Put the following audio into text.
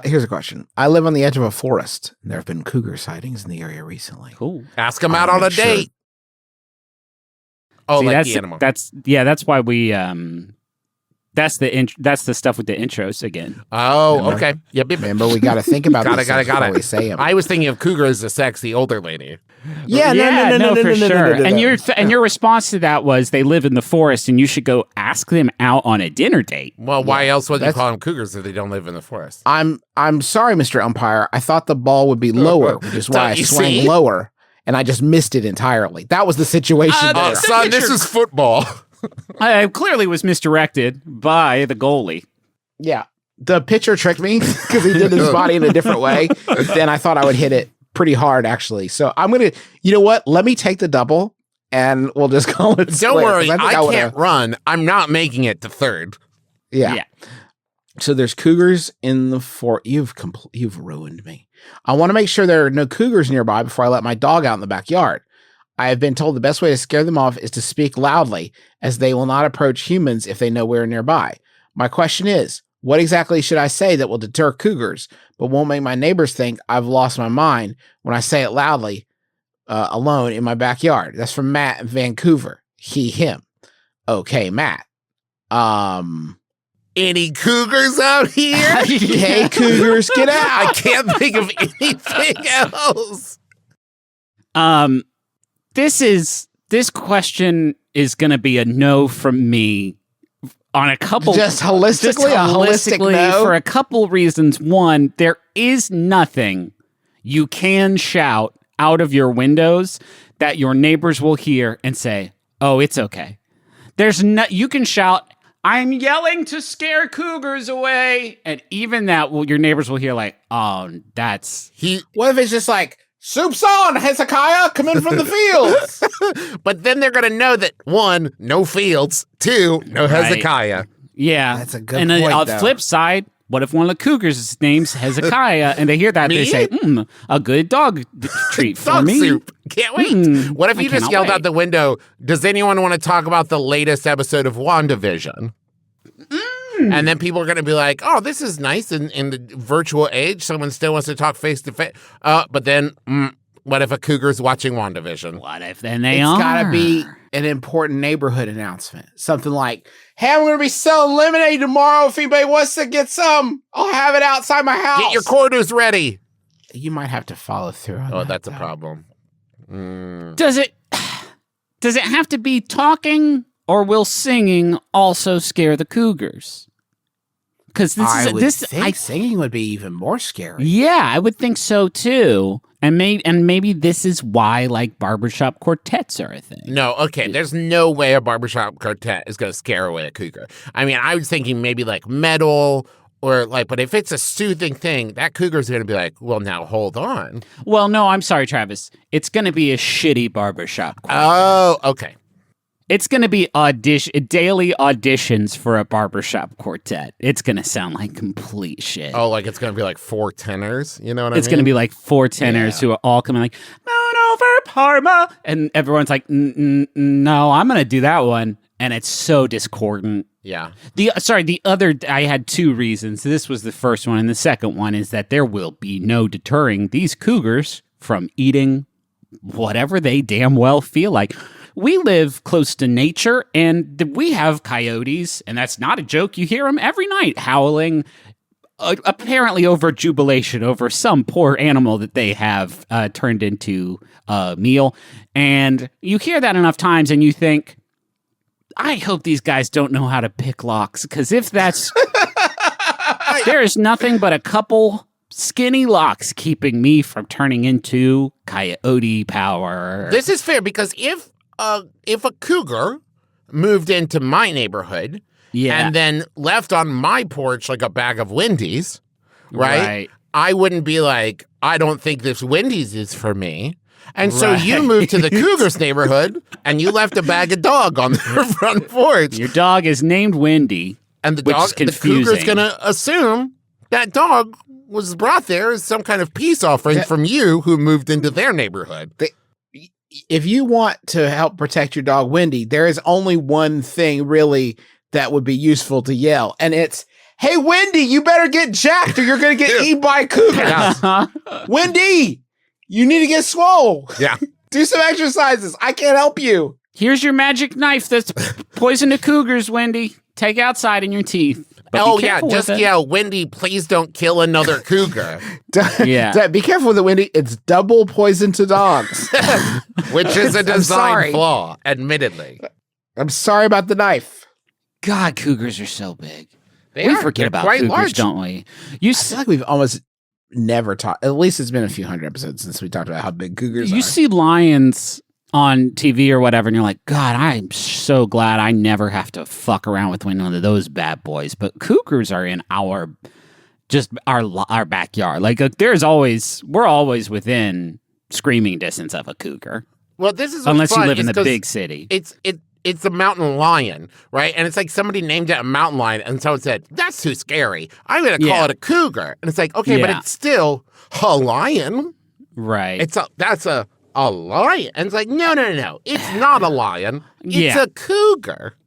Here's a question. I live on the edge of a forest. There have been cougar sightings in the area recently. Cool. Ask them out on a date. Oh, See, like that's the animal. That's why we that's the stuff with the intros again. Oh, Remember? okay. Yep. Remember, we got to think about Got these it, got it, things got before it. we say them. I was thinking of Cougar as a sexy older lady. No, for sure. And your your response to that was they live in the forest, and you should go ask them out on a dinner date. Well, why else would you call them cougars if they don't live in the forest? I'm sorry, Mr. Umpire. I thought the ball would be lower, which is why I swung lower, and I just missed it entirely. That was the situation. There. Son, this is football. I clearly was misdirected by the goalie. Yeah, the pitcher tricked me because he did his body in a different way. Then I thought I would hit it pretty hard, actually. So I'm gonna, you know what? Let me take the double, and we'll just call it. Don't worry, I can't run. I'm not making it to third. Yeah. So there's cougars in the fort. You've ruined me. I want to make sure there are no cougars nearby before I let my dog out in the backyard. I have been told the best way to scare them off is to speak loudly, as they will not approach humans if they know we're nearby. My question is, what exactly should I say that will deter cougars, but won't make my neighbors think I've lost my mind when I say it loudly, alone in my backyard? That's from Matt in Vancouver. He, him. Okay, Matt. Any cougars out here? Hey, cougars, get out. I can't think of anything else. This question is going to be a no from me on a couple. Just holistically, a holistic no? For a couple reasons. One, there is nothing you can shout out of your windows that your neighbors will hear and say, "Oh, it's okay." You can shout, "I'm yelling to scare cougars away," and even that your neighbors will hear like, "Oh, that's What if it's just like, soup's on, Hezekiah, come in from the fields." But then they're going to know that, one, no fields, two, no Hezekiah. Yeah. That's a good and point, on the though. flip side, what if one of the cougars' name's Hezekiah, and they hear that, they say, a good dog treat for Dog me. soup. Can't wait. What if you just yelled out the window, does anyone want to talk about the latest episode of WandaVision? And then people are going to be like, oh, this is nice in the virtual age. Someone still wants to talk face to face. But then what if a cougar's watching WandaVision? What if then they It's are? got to be an important neighborhood announcement. Something like, hey, I'm going to be selling lemonade tomorrow. If anybody wants to get some, I'll have it outside my house. Get your quarters ready. You might have to follow through on Oh, that, that's a though. problem. Does it have to be talking, or will singing also scare the cougars? Because I would think singing would be even more scary. Yeah, I would think so too. And maybe this is why like barbershop quartets are a thing. No, okay. There's no way a barbershop quartet is going to scare away a cougar. I mean, I was thinking maybe like metal or like, but if it's a soothing thing, that cougar's going to be like, well, now hold on. Well, no, I'm sorry, Travis. It's going to be a shitty barbershop quartet. Oh, okay. It's going to be daily auditions for a barbershop quartet. It's going to sound like complete shit. Oh, like it's going to be like four tenors. You know what I mean? It's going to be like four tenors who are all coming like, moon over Parma. And everyone's like, no, I'm going to do that one. And it's so discordant. Yeah. I had two reasons. This was the first one. And the second one is that there will be no deterring these cougars from eating whatever they damn well feel like. We live close to nature, and we have coyotes, and that's not a joke. You hear them every night howling, apparently over jubilation over some poor animal that they have turned into a meal. And you hear that enough times, and you think, I hope these guys don't know how to pick locks, because if that's... there is nothing but a couple skinny locks keeping me from turning into coyote power. This is fair, because if a cougar moved into my neighborhood and then left on my porch like a bag of Wendy's, right? I wouldn't be like, I don't think this Wendy's is for me. And so you moved to the cougar's neighborhood and you left a bag of dog on their front porch. Your dog is named Wendy. And the cougar's going to assume that dog was brought there as some kind of peace offering from you who moved into their neighborhood. If you want to help protect your dog, Wendy, there is only one thing really that would be useful to yell, and it's, hey, Wendy, you better get jacked or you're going to get eaten by a cougar. Wendy, you need to get swole. Yeah. Do some exercises. I can't help you. Here's your magic knife that's poison to cougars, Wendy. Take outside in your teeth. But just yell, Wendy, please don't kill another cougar. Be careful with it, Wendy. It's double poison to dogs. Which is a design flaw, admittedly. I'm sorry about the knife. God, cougars are so big. We forget about cougars, large. Don't we? I feel like we've almost never talked. At least it's been a few hundred episodes since we talked about how big cougars are. You see lions on TV or whatever, and you're like, God, I'm so glad I never have to fuck around with one of those bad boys. But cougars are in our backyard. Like we're always within screaming distance of a cougar. Well, this is unless you live in the big city. It's a mountain lion, right? And it's like somebody named it a mountain lion, and someone said, that's too scary. I'm going to call it a cougar. And it's like, okay, but it's still a lion. Right. That's a lion. And it's like, no. It's not a lion. It's a cougar.